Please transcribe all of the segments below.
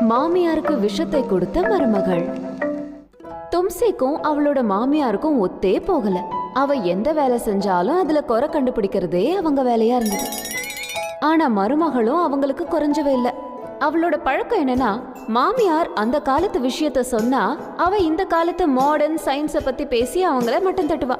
மாமியாருக்கு விஷத்தை கொடுத்த மருமகள். தும்சிக்கும் அவளோட மாமியாருக்கும் ஒத்தே போகல. அவ எந்த வேலை செஞ்சாலும் அதுல குறை கண்டுபிடிக்கிறதே அவங்க வேலையா இருந்தது. ஆனா மருமகளும் அவங்களுக்கு குறைஞ்சவே இல்ல. அவளோட பழக்கம் என்னன்னா, மாமியார் அந்த காலத்து விஷயத்த சொன்னா அவ இந்த காலத்து மாடர்ன் சயின்ஸ பத்தி பேசி அவங்கள மட்டம் தட்டுவா.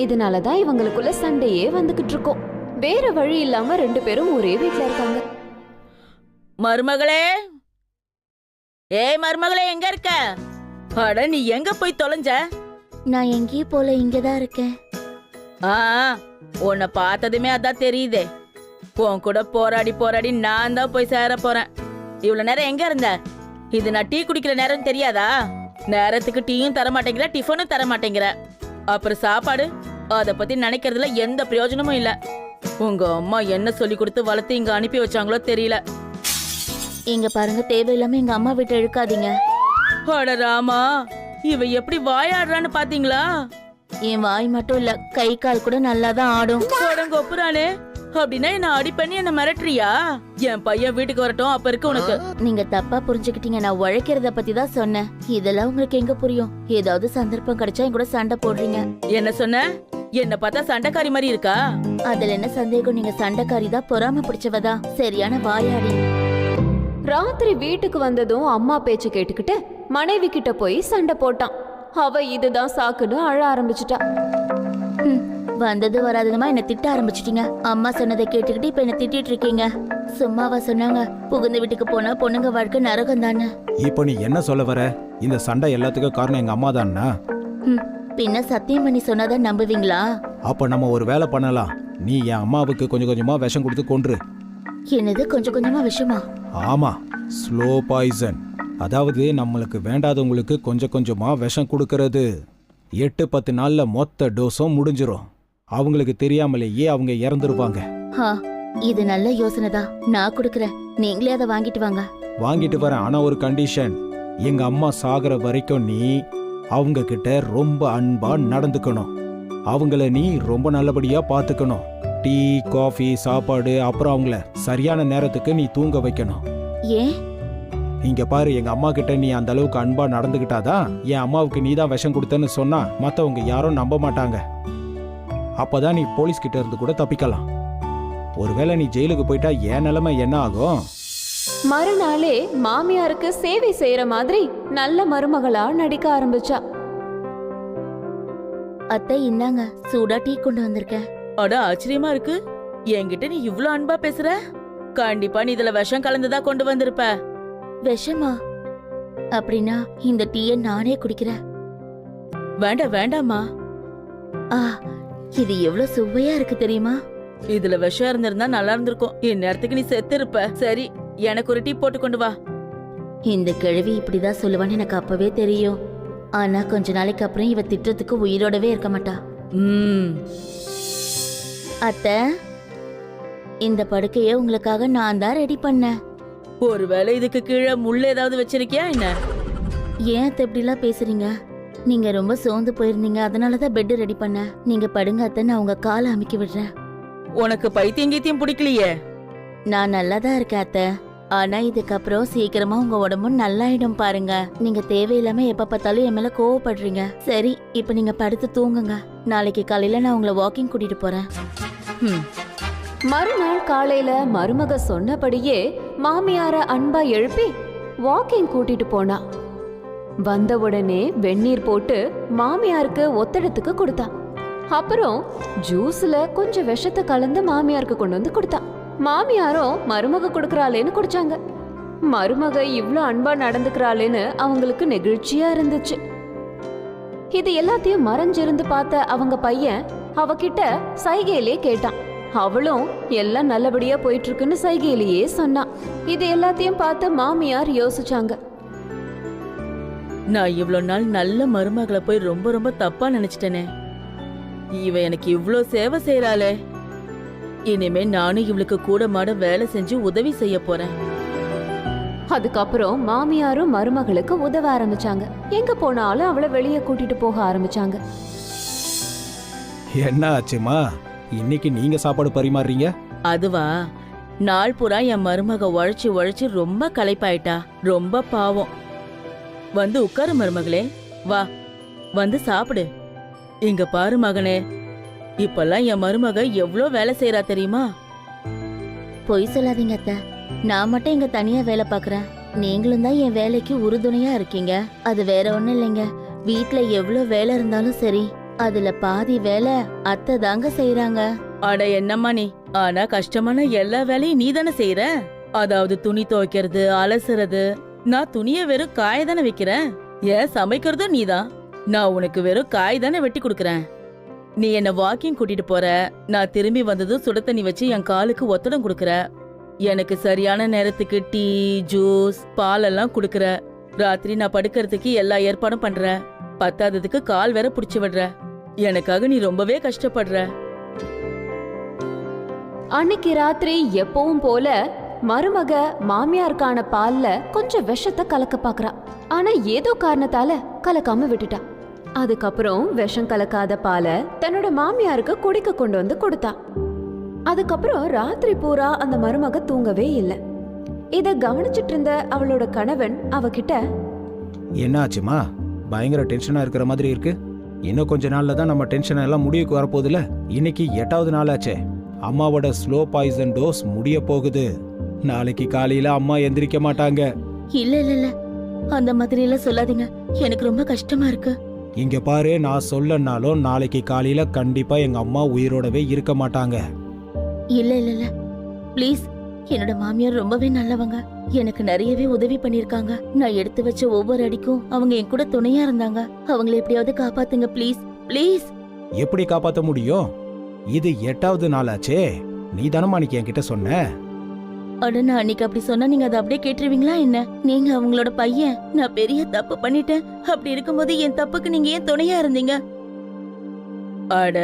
இதனாலதான் இவங்களுக்குள்ள சண்டையே வந்துகிட்டு இருக்கோம். வேற வழி இல்லாம ரெண்டு பேரும் ஒரே வீட்ல இருக்காங்க. மருமகளே, ஏய் மருமகளே, எங்க இருக்க? அட, நீ எங்க போய் தொலைஞ்ச? நான் எங்கேயும் போல, இங்கதான் இருக்கேன். உன்னை பார்த்ததுமே அதான் தெரியுதே. உன் கூட போராடி போராடி நான் தான் போய் சேர போறேன். இவ்வளவு நேரம் எங்க இருந்த? இது நான் டீ குடிக்கிற நேரம் தெரியாதா? நேரத்துக்கு டீயும் தர மாட்டேங்கிற, டிஃபனும் தர மாட்டேங்கிற. அப்புறம் சாப்பாடு, அத பத்தி நினைக்கிறதுல எந்த பிரயோஜனமும் இல்ல. உங்க அம்மா என்ன சொல்லி கொடுத்து வளர்த்து இங்க அனுப்பி வச்சாங்களோ தெரியல. இங்க பாருங்க, தேவையில்லாம எங்க அம்மா வீட்டை இழுக்காதீங்க. அட ராமா, இவ எப்படி வாயாடுறான்னு பாத்தீங்களா? என் வாய் மட்டும் இல்ல, கை கால் கூட நல்லாதான் ஆடும். ஒப்புறானே, அப்படின்னா என்ன அடி பண்ணி என்ன மிரட்டுறியா? என் பையன் வீட்டுக்கு வரட்டும், அப்ப இருக்கு உனக்கு. நீங்க தப்பா புரிஞ்சுக்கிட்டீங்க. நான் உழைக்கிறத பத்தி தான் சொன்னேன். இதெல்லாம் உங்களுக்கு எங்க புரியும்? ஏதாவது சந்தர்ப்பம் கிடைச்சா என் கூட சண்டை போடுறீங்க. என்ன சொன்ன? என்ன பார்த்தா சண்டைக்காரி மாதிரி இருக்கா? அதுல என்ன சந்தேகம்? நீங்க சண்டைக்காரி தான், பொறாம பிடிச்சவதா, சரியான வாயாடி. ராத்திரி வீட்டுக்கு வந்ததும் அம்மா பேச்சு கேட்டுக்கிட்டு மனைவி கிட்ட போய் சண்டை போட்டான். அவ இதுதான் சாக்குன்னு அழ ஆரம்பிச்சுட்டா. வந்தது வராததுமா என்ன திட்ட ஆரம்பிச்சிட்டீங்க. அம்மா சொன்னதை கேட்டுக்கிட்டு இப்ப என்ன திட்டிட்டு இருக்கீங்க. சும்மாவா சொன்னாங்க, புகுந்த வீட்டுக்கு போனா பொண்ணுங்க வாழ்க்கை நரகம் தானே. இப்போ நீ என்ன சொல்ல வர? இந்த சண்டை எல்லாத்துக்கும் காரணம் எங்க அம்மா தானா? பின்ன சத்தியம் பண்ணி சொன்னாதான் நம்புவீங்களா? அப்ப நம்ம ஒரு வேலை பண்ணலாம். நீ என் அம்மாவுக்கு கொஞ்சம் கொஞ்சமா விஷம் கொடுத்து கொன்று. என்னது கொஞ்சம் கொஞ்சமா விஷமா? ஆமா, ஸ்லோ பாய்சன். அதாவது நம்மளுக்கு வேண்டாதவங்களுக்கு கொஞ்சம் கொஞ்சமா விஷம் கொடுக்கறது. 8-10 நாள்ல மொத்த டோஸும் முடிஞ்சிரும். அவங்களுக்கு தெரியாமலேயே அவங்க இறந்துருவாங்க. இது நல்ல யோசனை தான். நான் கொடுக்கறேன், நீங்களே அதை வாங்கிட்டு வாங்க. வாங்கிட்டு வரேன், ஆனா ஒரு கண்டிஷன். எங்க அம்மா சாகுற வரைக்கும் நீ அவங்க கிட்ட ரொம்ப அன்பா நடந்துக்கணும். அவங்கள நீ ரொம்ப நல்லபடியா பாத்துக்கணும். டீ, காஃபி, சாப்பாடு, அப்புறம் அவங்கள சரியான நேரத்துக்கு நீ தூங்க வைக்கணும். ஏன்? இங்க பாரு, எங்க அம்மா கிட்ட நீ அந்த அளவுக்கு அன்பா நடந்துகிட்டாதான் என் அம்மாவுக்கு நீ தான் விஷம் கொடுத்தன்னு சொன்னா மத்தவங்க யாரும் நம்ப மாட்டாங்க. அப்பதான் நீ போலீஸ் கிட்ட இருந்து கூட தப்பிக்கலாம். ஒருவேளை நீ ஜெயிலுக்கு போயிட்டா என் நிலைமை என்ன ஆகும்? மறுநாளே மாமியாருக்கு சேவை செய்யற மாதிரி நல்ல மருமகளா நடிக்க ஆரம்பிச்சா. அத்தை, இந்தாங்க சூடா டீ கொண்டு வந்திருக்கேன். அட, ஆச்சரியமா இருக்கு. என்கிட்ட நீ இவ்ளோ அன்பா பேசுற. கண்டிப்பா நீ இதுல விஷம் கலந்துதான் கொண்டு வந்திருப்ப. விஷமா? அப்படின்னா இந்த டீயை நானே குடிக்கிறேன். வேண்டாம் வேண்டாமா. இது எவ்வளவு சுவையா இருக்கு தெரியுமா? இதுல விஷம் இருந்திருந்தா நல்லா இருந்திருக்கும். இந்நேரத்துக்கு நீ செத்து இருப்ப. சரி, எனக்கு ஒரு டீ போட்டு கொண்டு வா. இந்த கிழவி இப்படிதான் சொல்லுவான்னு எனக்கு அப்பவே தெரியும். ஆனா கொஞ்ச நாளைக்கு அப்புறம் இவ திட்டத்துக்கு உயிரோடவே இருக்க மாட்டா. அத்தை, இந்த படுக்கைய உங்களுக்காக நான் தான் ரெடி பண்ணேன். ஒருவேளை இதுக்கு கீழே முள் ஏதாவது வச்சிருக்கியா என்ன? ஏன் அத்தை இப்படிலாம் பேசுறீங்க? நீங்க ரொம்ப சோர்ந்து போயிருந்தீங்க, அதனாலதான் பெட் ரெடி பண்ண. நீங்க படுங்க அத்தை, நான் உங்க காலை அமுக்கி விடுறேன். உனக்கு பைத்தியம் கீத்தியம் பிடிக்கலையே? நான் நல்லாதான் இருக்கேன் அத்தை. ஆனா இதுக்கப்புறம் சீக்கிரமா உங்க உடம்பும் நல்லாயிடும் பாருங்க. நீங்க தேவையில்லாம எப்ப பார்த்தாலும் என் மேல கோவப்படுறீங்க. சரி, இப்ப நீங்க படுத்து தூங்குங்க. நாளைக்கு காலையில நான் உங்களை வாக்கிங் கூட்டிட்டு போறேன். மறுநாள் காலையில மருமக சொன்னபடியே மாமியார அன்பா எழுப்பி வாக்கிங் கூட்டிட்டு போனா. வந்த உடனே வெந்நீர் போட்டு மாமியாருக்கு ஒத்தடத்துக்கு கொடுத்தா. அப்புறம் ஜூஸ்ல கொஞ்சம் விஷத்தை கலந்து மாமியாருக்கு கொண்டு வந்து கொடுத்தா. மாமியாரும் மருமக கொடுக்கறாளேன்னு குடிச்சாங்க. மருமக இவ்ளோ அன்பா நடந்துக்கிறாளேன்னு அவங்களுக்கு நெகிழ்ச்சியா இருந்துச்சு. இது எல்லாத்தையும் மறைஞ்சிருந்து பார்த்த அவங்க பையன் அவகிட்ட சைகையிலே கேட்டான். அவளும் எல்லாம் நல்லபடியா போயிட்டு இருக்குன்னு சைகையிலேயே சொன்னான். இது எல்லாத்தையும் பார்த்து மாமியார் யோசிச்சாங்க. நான் இவ்வளவு நாள் நல்ல மருமகளை போய் ரொம்ப ரொம்ப தப்பா நினைச்சிட்டேனே. இவ எனக்கு இவ்ளோ சேவை செய்யறாளே. இனிமே நானும் இவளுக்கு கூட மாட வேலை செஞ்சு உதவி செய்ய போறேன். அதுக்கப்புறம் மாமியாரும் மருமகளுக்கு உதவ ஆரம்பிச்சாங்க. எங்க போனாலும் அவளை வெளியே கூட்டிட்டு போக ஆரம்பிச்சாங்க. என்ன ஆச்சுமா, இன்னைக்கு நீங்க சாப்பாடு பரிமாறுறீங்க? அதுவா, நாள் பூரா என் மருமக உழைச்சு உழைச்சு ரொம்ப களைப்பாயிட்டா. ரொம்ப பாவம். வந்து உட்காரு மருமகளே, வா வந்து சாப்பிடு. இங்க பாரு மகனே, இப்பெல்லாம் என் மருமக எவ்ளோ வேலை செய்யறா தெரியுமா? பொய் சொல்லாதீங்க அத்தை. நான் மட்டும் இங்க தனியா வேலை பாக்குறேன். நீங்களும் தான் என் வேலைக்கு உறுதுணையா இருக்கீங்க. அது வேற ஒண்ணும் இல்லைங்க. வீட்ல எவ்வளவு வேலை இருந்தாலும் சரி, அதுல பாதி வேலை அத்தை தாங்க செய்யறாங்க. அட என்னம்மா நீ, ஆனா கஷ்டமான எல்லா வேலையும் நீ தானே செய்யற. அதாவது துணி துவைக்கிறது, அலசுறது. நான் துணிய வெறும் காய தானே வைக்கிறேன். ஏன் சமைக்கிறதும் நீதான். நான் உனக்கு வெறும் காய் தானே வெட்டி கொடுக்கறேன். நீ என்ன வாக்கிங் கூட்டிட்டு போற, நான் திரும்பி வந்ததும் சுட தண்ணி வச்சு என் காலுக்கு ஒத்தடம் கொடுக்கற. எனக்கு சரியான நேரத்துக்கு டீ, ஜூஸ், பால் எல்லாம் கொடுக்கற. ராத்திரி நான் படுக்கிறதுக்கு எல்லா ஏற்பாடும் பண்ற. பத்தாததுக்கு கால் வேற புடிச்சு விடுற. எனக்காக நீ ரொம்பவே கஷ்டப்படுற. அன்னைக்கு ராத்திரி எப்பவும் போல மருமக மாமியாருக்கான பால்ல கொஞ்சம் விஷத்தை கலக்க பாக்குறா. ஆனா ஏதோ காரணத்தால கலக்காம விட்டுட்டா. அதுக்கப்புறம் விஷம் கலக்காத பாலை தன்னோட மாமியாருக்கு குடிக்க கொண்டு வந்து கொடுத்தா. அதுக்கப்புறம் ராத்திரி பூரா அந்த மருமக தூங்கவே இல்லை. இத கவனிச்சிட்டு இருந்த அவளோட கணவன் அவகிட்ட, என்னாச்சுமா, பயங்கர டென்ஷனா இருக்கிற மாதிரி இருக்கு. இன்னும் கொஞ்ச நாள்ல தான் நம்ம டென்ஷன் எல்லாம் முடிவுக்கு வரப்போகுதுல. இன்னைக்கு 8வது நாளாச்சே. அம்மாவோட ஸ்லோ பாய்சன் டோஸ் முடிய போகுது. நாளைக்கு காலையில அம்மா எந்திரிக்க மாட்டாங்க. இல்ல இல்ல இல்ல, அந்த மாதிரி எல்லாம் சொல்லாதீங்க. எனக்கு ரொம்ப கஷ்டமா இருக்கு. இங்க பாரு, நான் சொல்லனாலும் நாளைக்கு காலையில கண்டிப்பா எங்க அம்மா உயிரோடவே இருக்க மாட்டாங்க. இல்ல இல்ல இல்ல, ப்ளீஸ். என்னோட மாமியார் ரொம்பவே நல்லவங்க. எனக்கு நிறையவே உதவி பண்ணிருக்காங்க. நான் எடுத்து வச்ச ஒவ்வொரு அடிக்கும் அவங்க என் கூட துணையா இருந்தாங்க. அவங்களை எப்படியாவது காப்பாத்துங்க ப்ளீஸ், ப்ளீஸ். எப்படி காப்பாத்த முடியும்? இது 8வது நாளாச்சே. நீ தானமா அன்னைக்கு என்கிட்ட சொன்ன. அட, நான் அன்னைக்கு அப்படி சொன்னா நீங்க அதை அப்படியே கேட்டுருவீங்களா என்ன? நீங்க அவங்களோட பையன். நான் பெரிய தப்பு பண்ணிட்டேன். அப்படி இருக்கும்போது என் தப்புக்கு நீங்க ஏன் துணையா இருந்தீங்க? அட,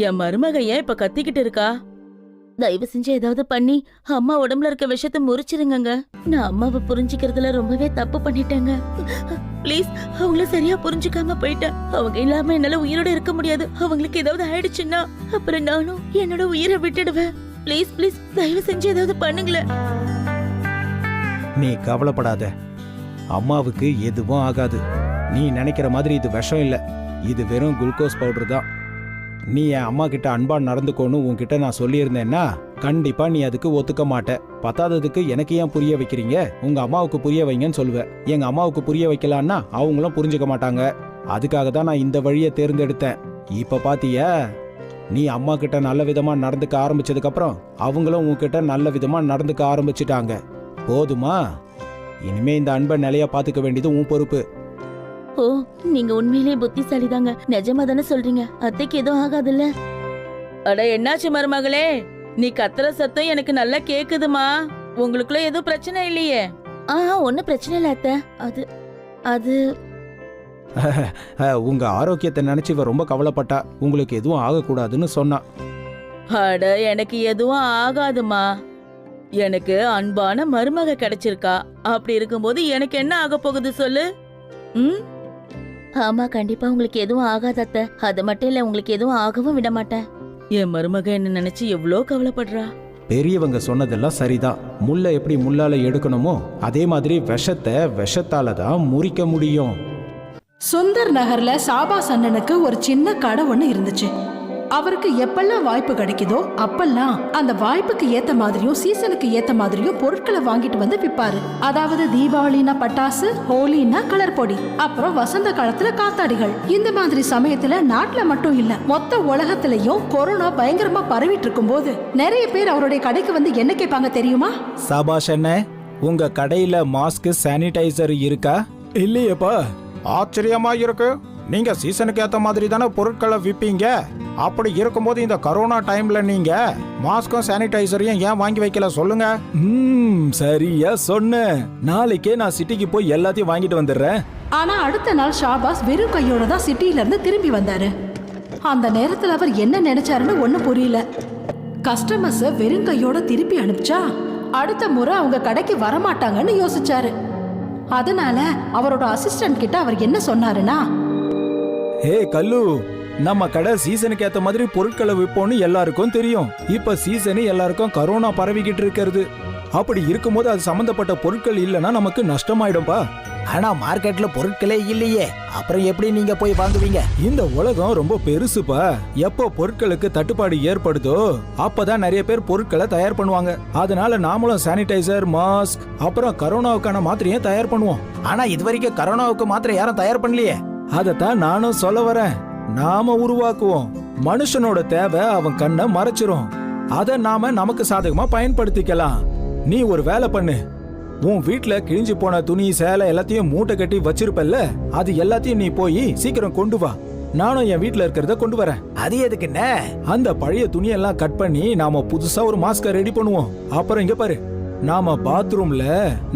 என் மருமக ஏன் இப்ப கத்திக்கிட்டு இருக்கா? தயவு செஞ்சு ஏதாவது பண்ணி அம்மா உடம்புல இருக்க விஷத்தை முறிச்சிருங்க. நான் அம்மாவை புரிஞ்சுக்கிறதுல ரொம்பவே தப்பு பண்ணிட்டேங்க. ப்ளீஸ், அவங்கள சரியா புரிஞ்சுக்காம போயிட்டேன். அவங்க இல்லாம என்னால உயிரோட இருக்க முடியாது. அவங்களுக்கு ஏதாவது ஆயிடுச்சுன்னா அப்புறம் நானும் என்னோட உயிரை விட்டுடுவேன். ப்ளீஸ் ப்ளீஸ், தயவு செஞ்சு ஏதாவது பண்ணுங்களேன். நீ கவலைப்படாத, அம்மாவுக்கு எதுவும் ஆகாது. நீ நினைக்கிற மாதிரி இது விஷம் இல்ல. இது வெறும் குளுக்கோஸ் பவுடர் தான். நீ என் அம்மா கிட்ட அன்பா நடந்துக்கோன்னு உன்கிட்ட நான் சொல்லியிருந்தேன்னா கண்டிப்பா நீ அதுக்கு ஒத்துக்க மாட்ட. பத்தாததுக்கு எனக்கு ஏன் புரிய வைக்கிறீங்க, உங்க அம்மாவுக்கு புரிய வைங்கன்னு சொல்லுவேன். எங்க அம்மாவுக்கு புரிய வைக்கலான்னா அவங்களும் புரிஞ்சுக்க மாட்டாங்க. அதுக்காக தான் நான் இந்த வழியை தேர்ந்தெடுத்தேன். இப்ப பாத்தியா, நீ அம்மா கிட்ட நல்ல விதமா நடந்துக்க ஆரம்பிச்சதுக்கு அப்புறம் அவங்களும் உன்கிட்ட நல்ல விதமா நடந்துக்க ஆரம்பிச்சிட்டாங்க. போதுமா? இனிமே இந்த அன்பை நிலையா பாத்துக்க வேண்டியது உன் பொறுப்பு. ஓ, நீங்க உண்மையிலேயே புத்திசாலிதாங்க. நிஜமா தானே சொல்றீங்க? அத்தைக்கு எதுவும் ஆகாதுல்ல? அட, என்னாச்சு மருமகளே? நீ கத்துற சத்தம் எனக்கு நல்லா கேக்குதுமா. உங்களுக்குள்ள எதுவும் பிரச்சனை இல்லையே? ஒன்னும் பிரச்சனை இல்ல அத்தை. அது அது உங்க ஆரோக்கியத்தை நினைச்சு இவ ரொம்ப கவலைப்பட்டா. உங்களுக்கு எதுவும் ஆகக்கூடாதுன்னு சொன்னா. அட, எனக்கு எதுவும் ஆகாதுமா. எனக்கு அன்பான மருமக கிடைச்சிருக்கா. அப்படி இருக்கும்போது எனக்கு என்ன ஆக போகுது சொல்லு? ஆமா, கண்டிப்பா உங்களுக்கு எதுவும் ஆகாது அத்தை. அது மட்டும் இல்ல, உங்களுக்கு எதுவும் ஆகவும் விட மாட்டேன். என் மருமக என்ன நினைச்சு எவ்வளோ கவலைப்படுறா. பெரியவங்க சொன்னதெல்லாம் சரிதான். முள்ளை எப்படி முள்ளால எடுக்கணுமோ அதே மாதிரி விஷத்தை விஷத்தால தான் முறிக்க முடியும். சுந்தர் நகர்ல சாபாஸ் அண்ணனுக்கு ஒரு சின்ன கடை ஒண்ணு இருந்துச்சு. அவருக்கு எப்பெல்லாம் வாய்ப்பு கிடைக்குதோ அப்பெல்லாம் அந்த வாய்ப்புக்கு ஏத்த மாதிரியும் சீசனுக்கு ஏத்த மாதிரியும் பொருட்களை வாங்கிட்டு வந்து விற்பாரு. அதாவது தீபாவளினா பட்டாசு, ஹோலினா கலர் பொடி, அப்புறம் வசந்த காலத்துல காத்தாடிகள். இந்த மாதிரி சமயத்துல நாட்டுல மட்டும் இல்ல, மொத்த உலகத்திலயும் கொரோனா பயங்கரமா பரவிட்டு இருக்கும் போது நிறைய பேர் அவருடைய கடைக்கு வந்து என்ன கேட்பாங்க தெரியுமா? சாபாஷ் அண்ணே, உங்க கடையில மாஸ்க், சானிடைசர் இருக்கா? இல்லையேப்பா. ஆச்சரியமா இருக்கு. நீங்க சீசனுக்கு ஏத்த மாதிரி தானே பொருட்களை விற்பீங்க. அப்படி இருக்கும்போது இந்த கரோனா டைம்ல நீங்க மாஸ்கும் சானிடைசரையும் ஏன் வாங்கி வைக்கல சொல்லுங்க? சரியா சொன்ன. நாளைக்கே நான் சிட்டிக்கு போய் எல்லாத்தையும் வாங்கிட்டு வந்துடுறேன். ஆனா அடுத்த நாள் ஷாபாஸ் வெறும் கையோட தான் சிட்டில இருந்து திரும்பி வந்தாரு. அந்த நேரத்துல அவர் என்ன நினைச்சாருன்னு ஒன்னும் புரியல. கஸ்டமர்ஸ் வெறும் கையோட திருப்பி அனுப்பிச்சா அடுத்த முறை அவங்க கடைக்கு வரமாட்டாங்கன்னு யோசிச்சாரு. அதனால அவரோட அசிஸ்டன்ட் கிட்ட அவர் என்ன சொன்னாருன்னா, ஹே கல்லு, நம்ம கடை சீசனுக்கு ஏத்த மாதிரி பொருட்களை விற்போம்னு எல்லாருக்கும் தெரியும். இப்ப சீசனு எல்லாருக்கும் கரோனா பரவிக்கிட்டு இருக்கிறது. அப்படி இருக்கும்போது அது சம்பந்தப்பட்ட பொருட்கள் இல்லைன்னா நமக்கு நஷ்டமாயிடும்பா. ஆனா மார்க்கெட்ல பொருட்களே இல்லையே, அப்புறம் எப்படி நீங்க போய் வாங்குவீங்க? இந்த உலகம் ரொம்ப பெருசுப்பா. எப்போ பொருட்களுக்கு தட்டுப்பாடு ஏற்படுதோ அப்பதான் நிறைய பேர் பொருட்களை தயார் பண்ணுவாங்க. அதனால நாமளும் சானிடைசர், மாஸ்க், அப்புறம் கரோனாவுக்கான மாத்திரையும் தயார் பண்ணுவோம். ஆனா இது வரைக்கும் கரோனாவுக்கு மாத்திரை யாரும் தயார் பண்ணலையே. அதத்தான் நானும் சொல்ல வரேன். நாம உருவாக்குவோம். மனுஷனோட தேவை அவன் கண்ணை மறைச்சிரும். அத நாம நமக்கு சாதகமா பயன்படுத்திக்கலாம். நீ ஒரு வேலை பண்ணு. உன் வீட்ல கிழிஞ்சு போன துணி, சேலை எல்லாத்தையும் மூட்டை கட்டி வச்சிருப்பல்ல, அது எல்லாத்தையும் நீ போய் சீக்கிரம் கொண்டு வா. நானும் என் வீட்ல இருக்கிறத கொண்டு வரேன். அது எதுக்குண்ணே? அந்த பழைய துணியெல்லாம் கட் பண்ணி நாம புதுசா ஒரு மாஸ்க ரெடி பண்ணுவோம். அப்புறம் இங்க பாரு, நாம பாத்ரூம்ல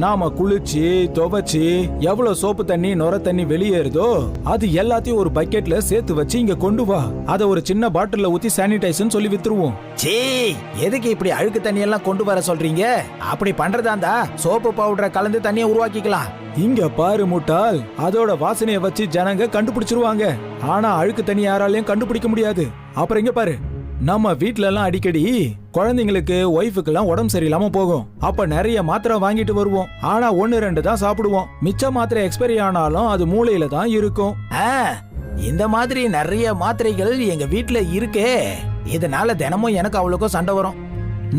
நாம குளிச்சு துவைச்சு எவ்வளவு சோப்பு தண்ணி, நுர தண்ணி வெளியேறுதோ அது எல்லாத்தையும் ஒரு பக்கெட்ல சேர்த்து வச்சு இங்க கொண்டு வா. அத ஒரு சின்ன பாட்டில்ல ஊத்தி சானிடைசர் சொல்லி வித்துருவோம். சீ, எதுக்கு இப்படி அழுக்கு தண்ணி எல்லாம் கொண்டு வர சொல்றீங்க? அப்படி பண்றதாந்தா சோப்பு பவுடரை கலந்து தண்ணியை உருவாக்கிக்கலாம். இங்க பாரு முட்டாள், அதோட வாசனைய வச்சு ஜனங்க கண்டுபிடிச்சிருவாங்க. ஆனா அழுக்கு தண்ணி யாராலையும் கண்டுபிடிக்க முடியாது. அப்புறம் இங்க பாரு, நம்ம வீட்ல எல்லாம் அடிக்கடி குழந்தைங்களுக்கு, ஒய்ஃபுக்கு எல்லாம் உடம்பு சரியில்லாம போகும். அப்ப நிறைய மாத்திரை வாங்கிட்டு வருவோம். ஆனா 1-2 தான் சாப்பிடுவோம். மிச்ச மாத்திரை எக்ஸ்பைரி ஆனாலும் அது மூளையில தான் இருக்கும். இந்த மாதிரி நிறைய மாத்திரைகள் எங்க வீட்ல இருக்கே. இதனால தினமும் எனக்கு அவ்வளவுக்கும் சண்டை வரும்.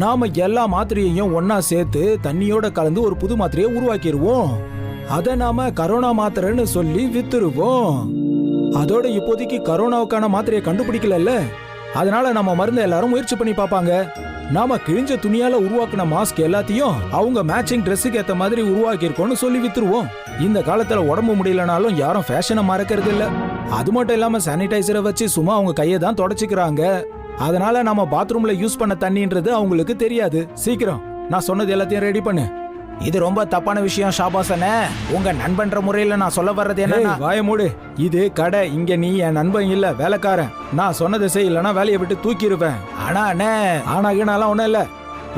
நாம எல்லா மாத்திரையையும் ஒன்னா சேர்த்து தண்ணியோட கலந்து ஒரு புது மாத்திரையை உருவாக்கிடுவோம். அத நாம கரோனா மாத்திரைன்னு சொல்லி வித்துருவோம். அதோட இப்போதைக்கு கரோனாவுக்கான மாத்திரையை கண்டுபிடிக்கல. அதனால நம்ம மருந்து எல்லாரும் முயற்சி பண்ணி பார்ப்பாங்க. நாம கிழிஞ்ச துணியால உருவாக்குன மாஸ்க் எல்லாத்தையும் அவங்க மேட்சிங் ட்ரெஸ்ஸுக்கு ஏத்த மாதிரி உருவாக்கி இருக்கோம்னு சொல்லி வித்துருவோம். இந்த காலத்துல உடம்பு முடியலனாலும் யாரும் ஃபேஷனை மறக்கிறது இல்ல. அது மட்டும் இல்லாம சானிடைசரை வச்சு சும்மா அவங்க கையை தான் தொடச்சிக்கிறாங்க. அதனால நம்ம பாத்ரூம்ல யூஸ் பண்ண தண்ணின்றது அவங்களுக்கு தெரியாது. சீக்கிரம் நான் சொன்னது எல்லாத்தையும் ரெடி பண்ணு. இது ரொம்ப தப்பான விஷயம் ஷாபாசனே. உங்க நண்பன்ற முறையில நான் சொல்ல வர்றது என்ன? வாய மூடு. இது கடை. இங்க நீ என் நண்பன் இல்ல, வேலைக்காரன். நான் சொன்னதை செய்யலன்னா வேலையை விட்டு தூக்கிடுவேன். ஆனா அண்ணே, ஆனா கீனாலாம் ஒண்ணும் இல்ல.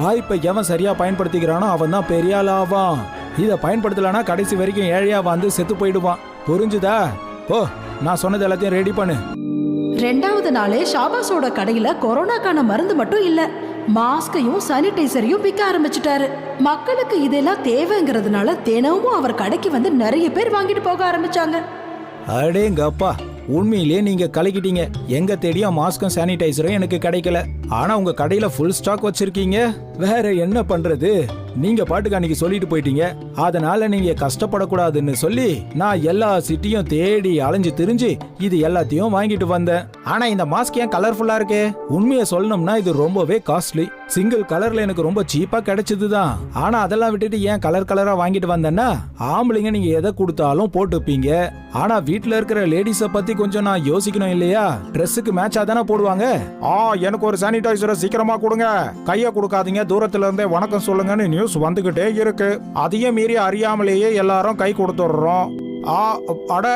வாய்ப்பை எவன் சரியா பயன்படுத்திக்கிறானோ அவன் தான் பெரிய ஆள் ஆவான். இத பயன்படுத்தலனா கடைசி வரைக்கும் ஏழையா வந்து செத்து போயிடுவான். புரிஞ்சுதா? ஓ, நான் சொன்னது எல்லாத்தையும் ரெடி பண்ணு. 2வது நாளே ஷாபாஸோட கடையில கொரோனாக்கான மருந்து மட்டும் இல்ல, மாஸ்கையும் சானிடைசரையும் விற்க ஆரம்பிச்சிட்டாரு. மக்களுக்கு இதெல்லாம் தேவைங்கிறதுனால தினமும் அவர் கடைக்கு வந்து நிறைய பேர் வாங்கிட்டு போக ஆரம்பிச்சாங்க. அடேங்கப்பா, உண்மையிலேயே நீங்க கலக்கிட்டீங்க. எங்க தேடியும் மாஸ்கும் சானிடைசரும் எனக்கு கிடைக்கல. ஆனா உங்க கடையில ஃபுல் ஸ்டாக் வச்சிருக்கீங்க. வேற என்ன பண்றது? நீங்க பாட்டுக்கு அன்னைக்கு சொல்லிட்டு போயிட்டீங்க. அதனால நீங்க கஷ்டப்படக்கூடாதுன்னு சொல்லி நான் எல்லா சிட்டியும் தேடி அலைஞ்சு திரிஞ்சு இது எல்லாத்தையும் வாங்கிட்டு வந்தேன். ஆனா இந்த மாஸ்க் ஏன் கலர்ஃபுல்லா இருக்கு? உண்மையை சொல்லணும்னா இது ரொம்பவே காஸ்ட்லி. சிங்கிள் கலர்ல எனக்கு ரொம்ப சீப்பா கிடைச்சதுதான். ஆனா அதெல்லாம் விட்டுட்டு ஏன் கலர் கலரா வாங்கிட்டு வந்தேன்னா, ஆம்பளைங்க நீங்க எதை கொடுத்தாலும் போட்டுப்பீங்க. ஆனா வீட்டுல இருக்கிற லேடிஸ பத்தி கொஞ்சம் நான் யோசிக்கணும் இல்லையா? ட்ரெஸ்ஸுக்கு மேட்சா தானே போடுவாங்க. எனக்கு ஒரு சானிடைசரை சீக்கிரமா கொடுங்க. கைய கொடுக்காதீங்க, தூரத்துல இருந்தே வணக்கம் சொல்லுங்கன்னு நியூஸ் வந்துகிட்டே இருக்கு. அதையும் மீறி அறியாமலேயே எல்லாரும் கை கொடுத்துடுறோம். அட,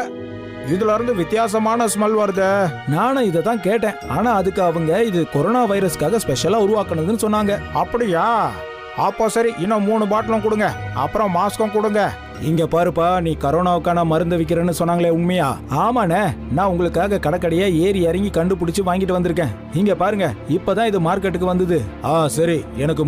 இதுல இருந்து வித்தியாசமான ஸ்மெல் வருது. நானும் இதை தான் கேட்டேன். ஆனா அதுக்கு அவங்க இது கொரோனா வைரஸ்க்காக ஸ்பெஷலா உருவாக்குனதுன்னு சொன்னாங்க. அப்படியா? அப்போ சரி, இன்னும் 3 பாட்டிலும் கொடுங்க. அப்புறம் மாஸ்கும் கொடுங்க. இங்க பாருப்பா, நீ கரோனாவுக்கான மருந்து விக்கிறேன்னு சொன்னாங்களே, உண்மையா? ஆமாண்ணே, நான் உங்களுக்காக கடைக்கடையா ஏறி இறங்கி கண்டுபிடிச்சு வாங்கிட்டு வந்திருக்கேன். இங்க பாருங்க, இப்பதான் இது மார்க்கெட்டுக்கு வந்தது. சரி, எனக்கு